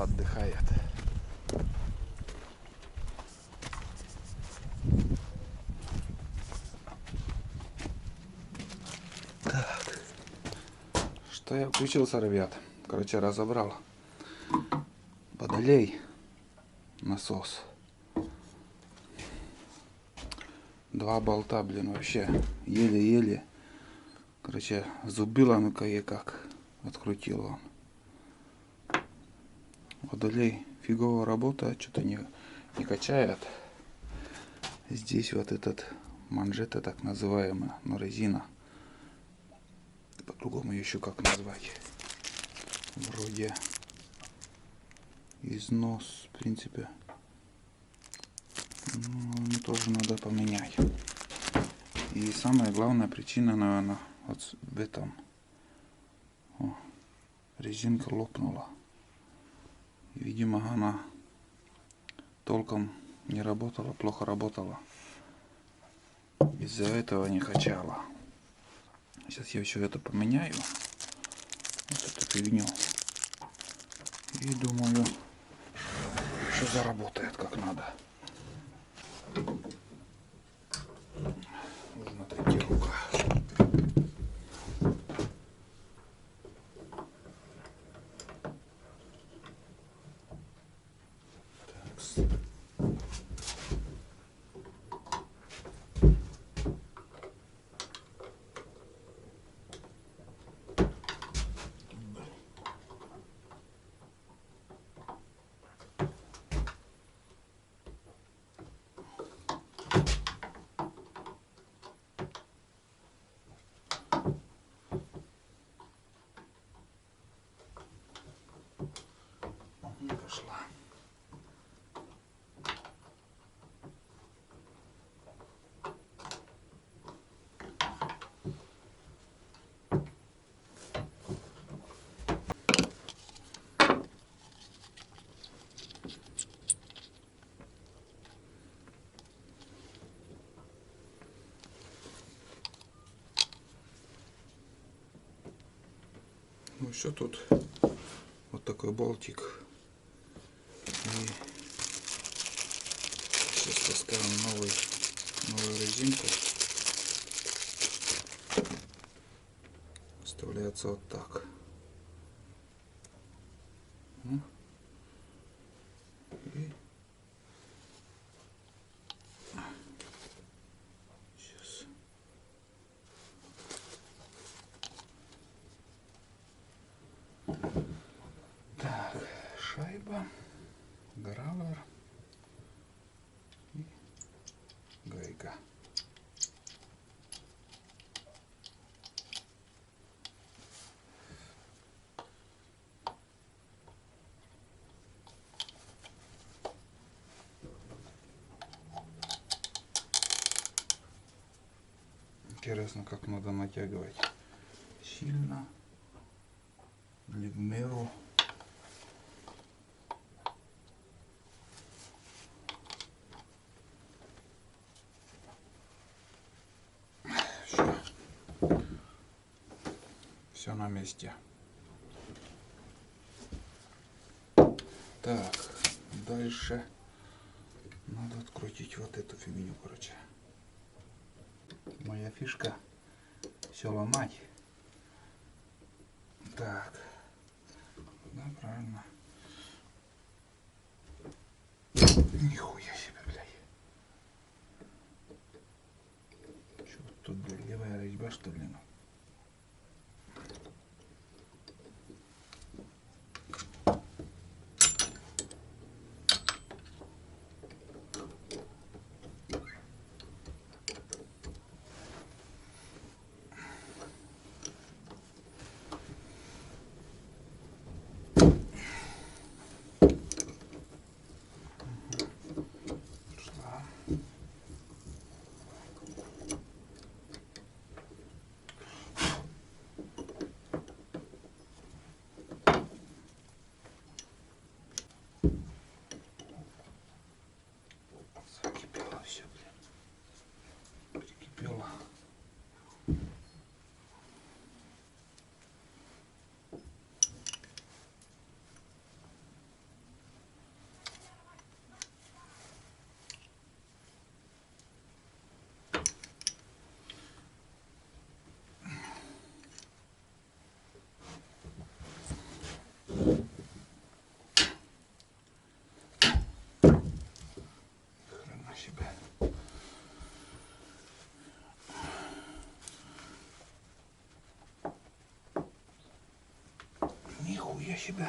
отдыхает. Так, что я включился, ребят? Короче, разобрал водолей, насос. Два болта, блин, вообще еле-еле. Короче, зубилами кое-как открутил он. Водолей фигово работает, что-то не качает. Здесь вот этот манжета, так называемая, но резина. По-другому еще как назвать. Вроде износ, в принципе. Ну, тоже надо поменять. И самая главная причина, наверное, вот в этом. О, резинка лопнула. Видимо, она толком не работала, плохо работала. Из-за этого не качала. Сейчас я все это поменяю. Вот эту фигню. И думаю, что заработает как надо. Нужно отойти рука. Пошла. Ну все, тут вот такой болтик. И сейчас поставим новую резинку. Вставляется вот так. И сейчас. Так, шайба, гравер и гайка. Интересно, как надо натягивать. Сильно или в меру. Все на месте. Так, дальше надо открутить вот эту фигню, короче. Моя фишка все ломать. Так, да, правильно. Нихуя себе, блядь. Что тут, блядь, левая резьба, что ли? Нихуя себе.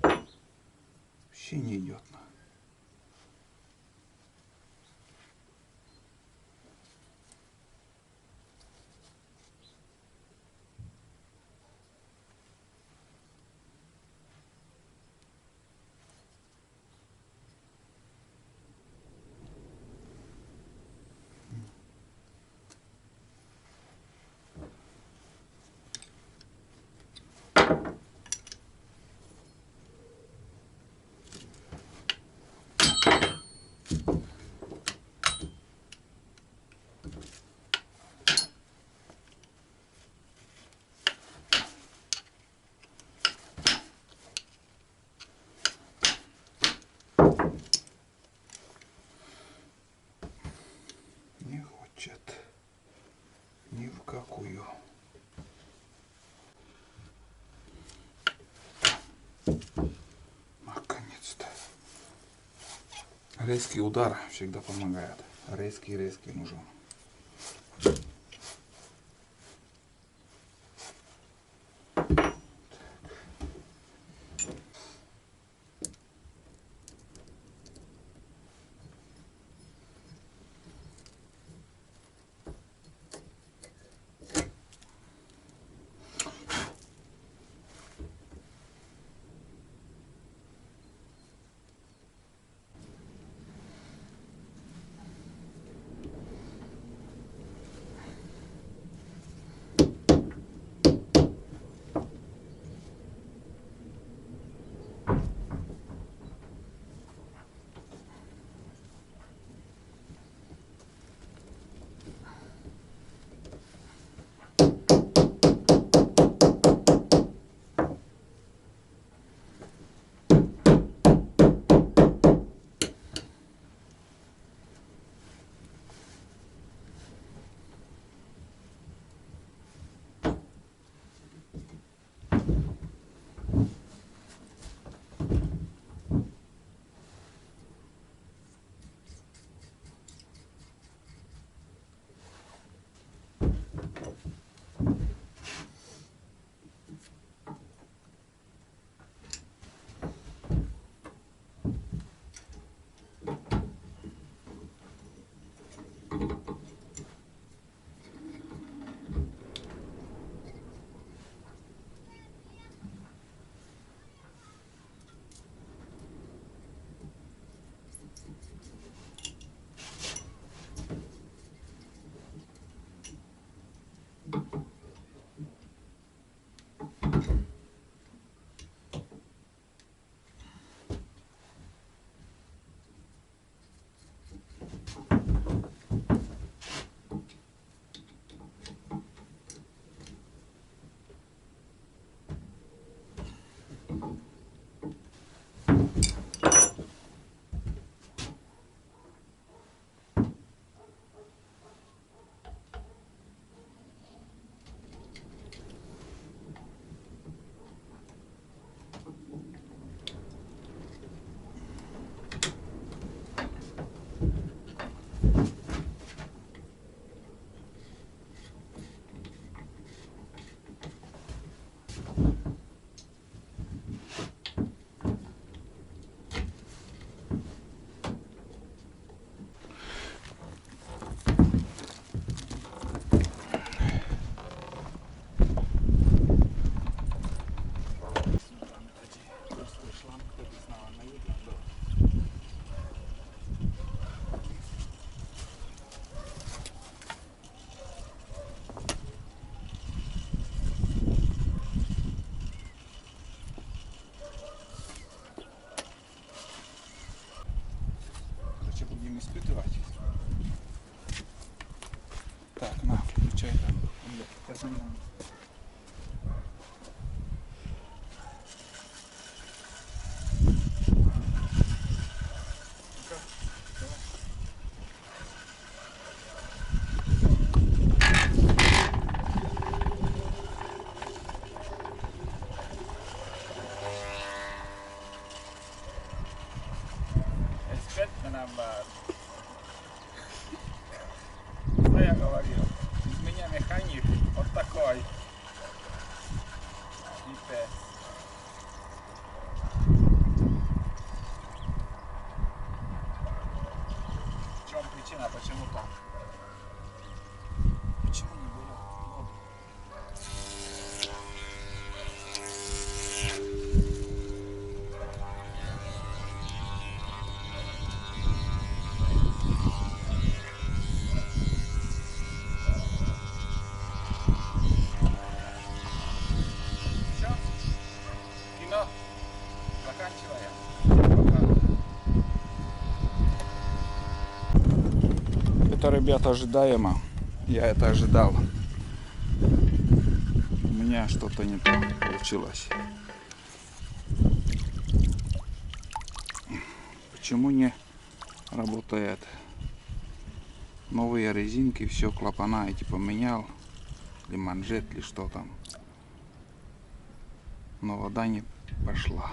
Вообще не идет. Не хочет ни в какую. Наконец-то. Резкий удар всегда помогает. Резкий нужен. Будем испытывать. Так, на, включай там. Что я говорил? Из меня механик вот такой. И Это, ребята, ожидаемо. Я это ожидал. У меня что-то не так получилось. Почему не работает? Новые резинки, все, клапана эти поменял. Или манжет, или что там. Но вода не пошла.